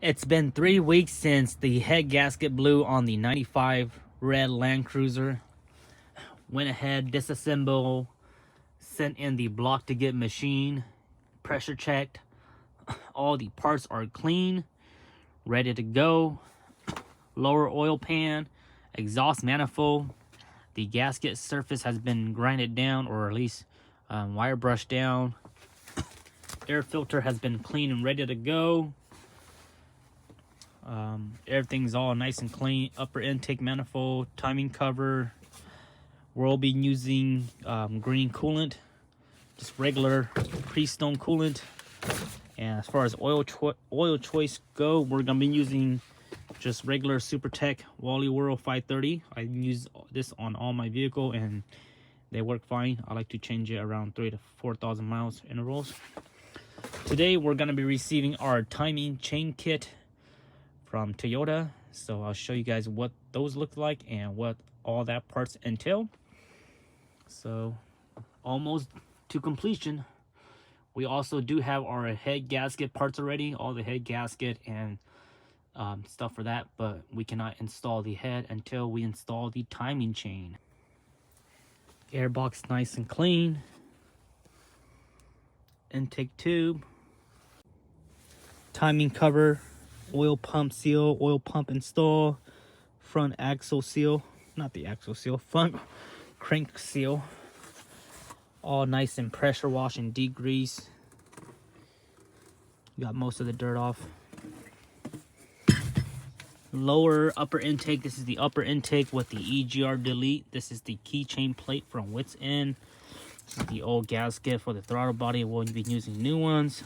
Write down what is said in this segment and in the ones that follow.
It's been 3 weeks since the head gasket blew on the 95 red Land Cruiser. Went ahead, disassemble, sent in the block to get machine, pressure checked. All the parts are clean, ready to go. Lower oil pan, exhaust manifold. The gasket surface has been grinded down, or at least wire brushed down. Air filter has been clean and ready to go. Everything's all nice and clean. Upper intake manifold, timing cover. We'll be using green coolant, just regular pre-stone coolant. And as far as oil choice go, we're gonna be using just regular SuperTech Wally World 530. I use this on all my vehicle and they work fine. I like to change it around 3,000 to 4,000 miles intervals. Today we're gonna be receiving our timing chain kit from Toyota, so I'll show you guys what those look like and what all that parts entail. So almost to completion. We also do have our head gasket parts already, all the head gasket and stuff for that, but we cannot install the head until we install the timing chain. Airbox nice and clean. Intake tube, timing cover, oil pump seal, oil pump install, front axle seal, not the axle seal, front crank seal, all nice and pressure wash and degrease. Got most of the dirt off. Lower upper intake, this is the upper intake with the EGR delete. This is the keychain plate from Wits End. This is the old gasket for the throttle body. We'll be using new ones,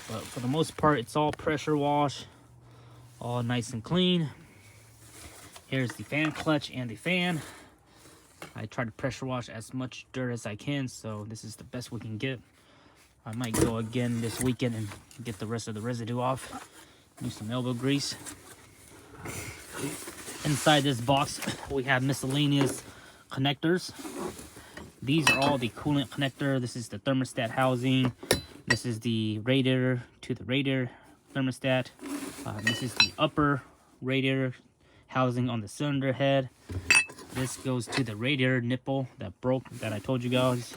but for the most part it's all pressure wash, all nice and clean. Here's the fan clutch and the fan. I try to pressure wash as much dirt as I can, so this is the best we can get. I might go again this weekend and get the rest of the residue off. Use some elbow grease. Inside this box we have miscellaneous connectors. These are all the coolant connector. This is the thermostat housing. This is the radiator to the radiator thermostat. This is the upper radiator housing on the cylinder head. This goes to the radiator nipple that broke, that I told you guys.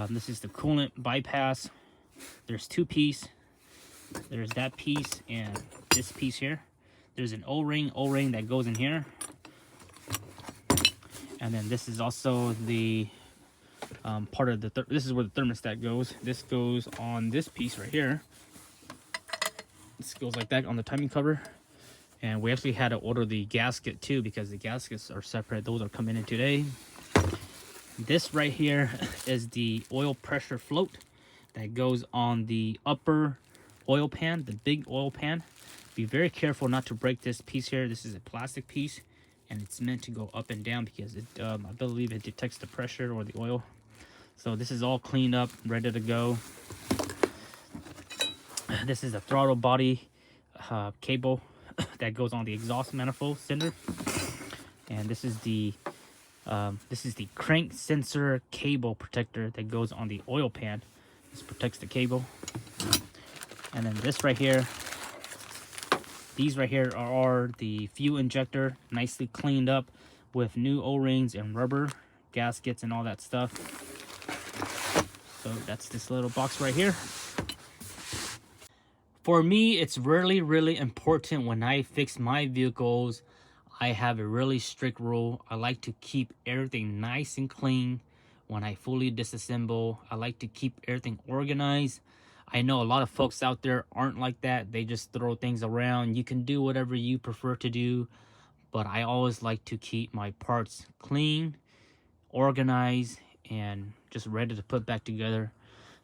This is the coolant bypass. There's two pieces. There's that piece and this piece here. There's an O-ring that goes in here. And then this is also the part of the, this is where the thermostat goes. This goes on this piece right here. This goes like that on the timing cover. And we actually had to order the gasket too, because the gaskets are separate. Those are coming in today. This right here is the oil pressure float that goes on the upper oil pan, the big oil pan. Be very careful not to break this piece here. This is a plastic piece and it's meant to go up and down because it, I believe it detects the pressure or the oil. So this is all cleaned up, ready to go. This is a throttle body cable that goes on the exhaust manifold cylinder, and this is the crank sensor cable protector that goes on the oil pan. This protects the cable. And then this right here, these right here are the fuel injector, nicely cleaned up with new O-rings and rubber gaskets and all that stuff. So that's this little box right here. For me, it's really important when I fix my vehicles. I have a really strict rule. I like to keep everything nice and clean when I fully disassemble. I like to keep everything organized. I know a lot of folks out there aren't like that. They just throw things around. You can do whatever you prefer to do, but I always like to keep my parts clean, organized, and just ready to put back together.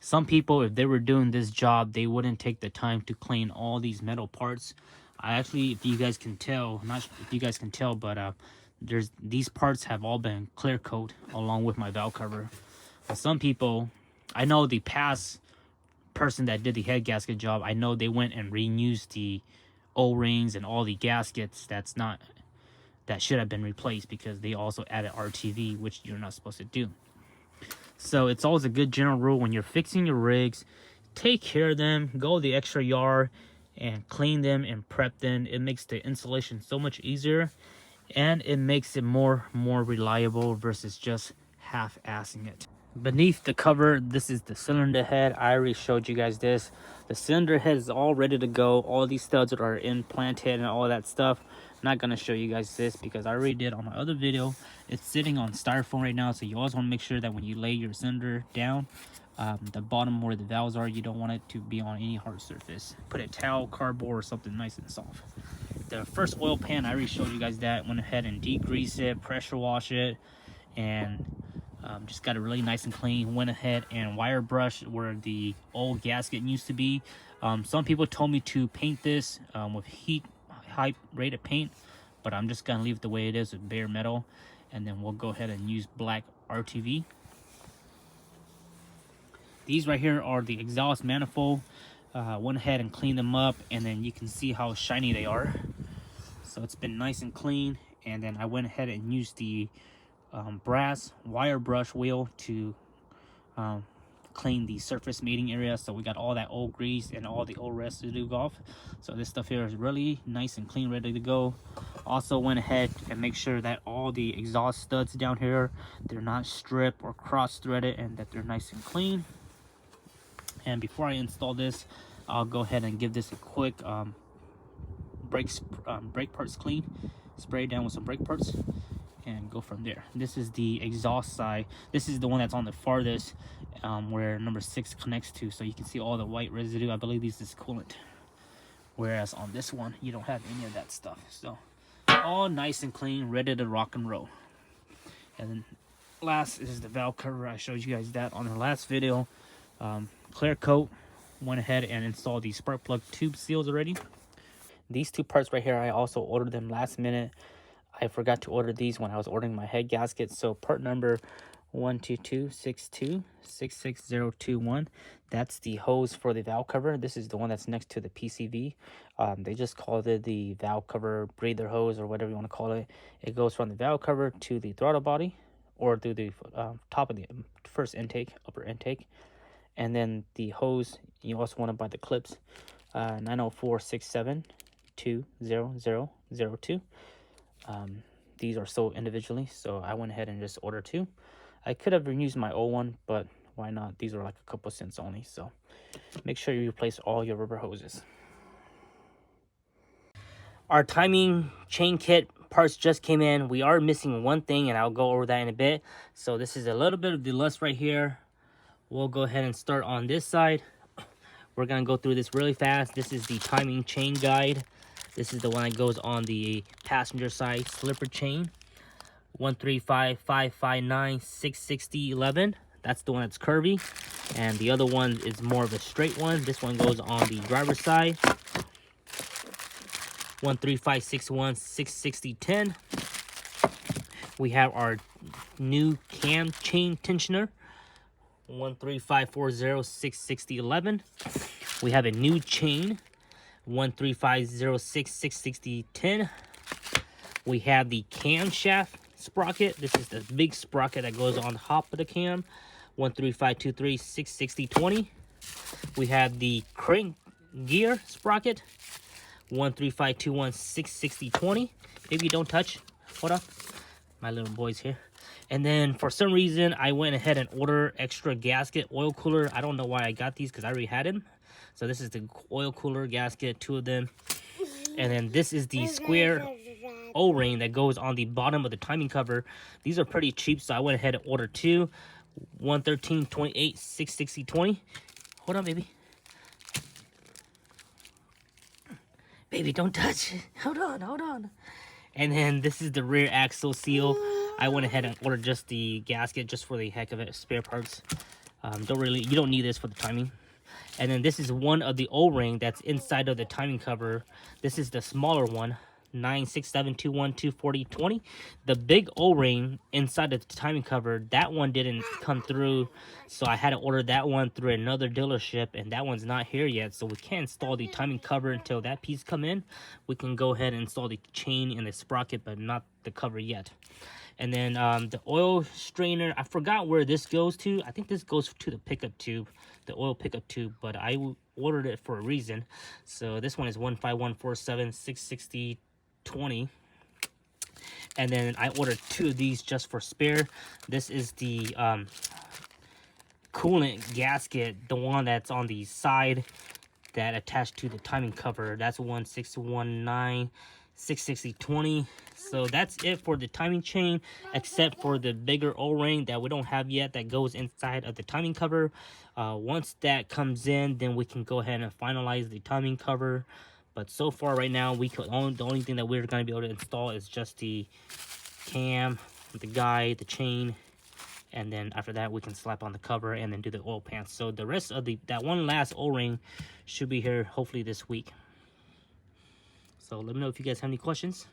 Some people, if they were doing this job, they wouldn't take the time to clean all these metal parts. I actually, if you guys can tell, not if you guys can tell, but these parts have all been clear coat along with my valve cover. But some people, I know the past person that did the head gasket job, I know they went and reused the O-rings and all the gaskets that should have been replaced, because they also added RTV, which you're not supposed to do. So it's always a good general rule when you're fixing your rigs, take care of them, go the extra yard, and clean them and prep them. It makes the installation so much easier, and it makes it more reliable versus just half-assing it. Beneath the cover, this is the cylinder head. I already showed you guys this. The cylinder head is all ready to go. All these studs are implanted and all that stuff. I'm not going to show you guys this because I already did on my other video. It's sitting on styrofoam right now, so you always want to make sure that when you lay your cylinder down, the bottom where the valves are, you don't want it to be on any hard surface. Put a towel, cardboard, or something nice and soft. The first oil pan, I already showed you guys that. Went ahead and degrease it, pressure wash it, and just got it really nice and clean. Went ahead and wire brush where the old gasket used to be. Some people told me to paint this with high rated paint, but I'm just gonna leave it the way it is with bare metal, and then we'll go ahead and use black RTV. These right here are the exhaust manifold. Went ahead and cleaned them up, and then you can see how shiny they are. So it's been nice and clean. And then I went ahead and used the brass wire brush wheel to clean the surface mating area. So we got all that old grease and all the old residue off. So this stuff here is really nice and clean, ready to go. Also went ahead and make sure that all the exhaust studs down here, they're not stripped or cross threaded, and that they're nice and clean. And before I install this, I'll go ahead and give this a quick brake parts clean. Spray it down with some brake parts and go from there. This is the exhaust side. This is the one that's on the farthest where number 6 connects to, so you can see all the white residue. I believe this is coolant, whereas on this one you don't have any of that stuff. So all nice and clean, ready to rock and roll. And then last is the valve cover. I showed you guys that on the last video. Clear coat. Went ahead and installed the spark plug tube seals already. These two parts right here, I also ordered them last minute. I forgot to order these when I was ordering my head gasket. So part number 12262666021, that's the hose for the valve cover. This is the one that's next to the PCV. They just called it the valve cover breather hose, or whatever you want to call it. It goes from the valve cover to the throttle body, or through the top of the first intake, upper intake. And then the hose, you also want to buy the clips, 90467200002. These are sold individually, so I went ahead and just ordered 2. I could have used my old one, but why not? These are like a couple cents only, so make sure you replace all your rubber hoses. Our timing chain kit parts just came in. We are missing one thing, and I'll go over that in a bit. So this is a little bit of the list right here. We'll go ahead and start on this side. We're going to go through this really fast. This is the timing chain guide. This is the one that goes on the passenger side slipper chain. 13555966011. That's the one that's curvy. And the other one is more of a straight one. This one goes on the driver's side. 13561666010. We have our new cam chain tensioner. 13540666011. We have a new chain. 13506666010. We have the camshaft sprocket. This is the big sprocket that goes on top of the cam. 13523666020. We have the crank gear sprocket. 13521666020. Baby, don't touch. Hold up. My little boy's here. And then for some reason, I went ahead and ordered extra gasket oil cooler. I don't know why I got these because I already had them. So this is the oil cooler gasket, 2 of them. And then this is the square O-ring that goes on the bottom of the timing cover. These are pretty cheap, so I went ahead and ordered 2. 11328666020. Hold on, baby. Baby, don't touch. Hold on. And then this is the rear axle seal. I went ahead and ordered just the gasket, just for the heck of it, spare parts. You don't need this for the timing. And then this is one of the O-ring that's inside of the timing cover. This is the smaller one, 96721240240. The big O-ring inside of the timing cover, that one didn't come through, so I had to order that one through another dealership, and that one's not here yet, so we can't install the timing cover until that piece come in. We can go ahead and install the chain and the sprocket, but not the cover yet. And then the oil strainer, I forgot where this goes to. I think this goes to the pickup tube, the oil pickup tube, but I ordered it for a reason. So this one is 15147-660-20. And then I ordered 2 of these just for spare. This is the coolant gasket, the one that's on the side that attached to the timing cover. That's 161966020. So that's it for the timing chain, except for the bigger O-ring that we don't have yet that goes inside of the timing cover. Once that comes in, then we can go ahead and finalize the timing cover. But so far right now, the only thing that we're going to be able to install is just the cam, the guide, the chain, and then after that we can slap on the cover and then do the oil pants. So the rest of that one last O-ring should be here hopefully this week. So let me know if you guys have any questions.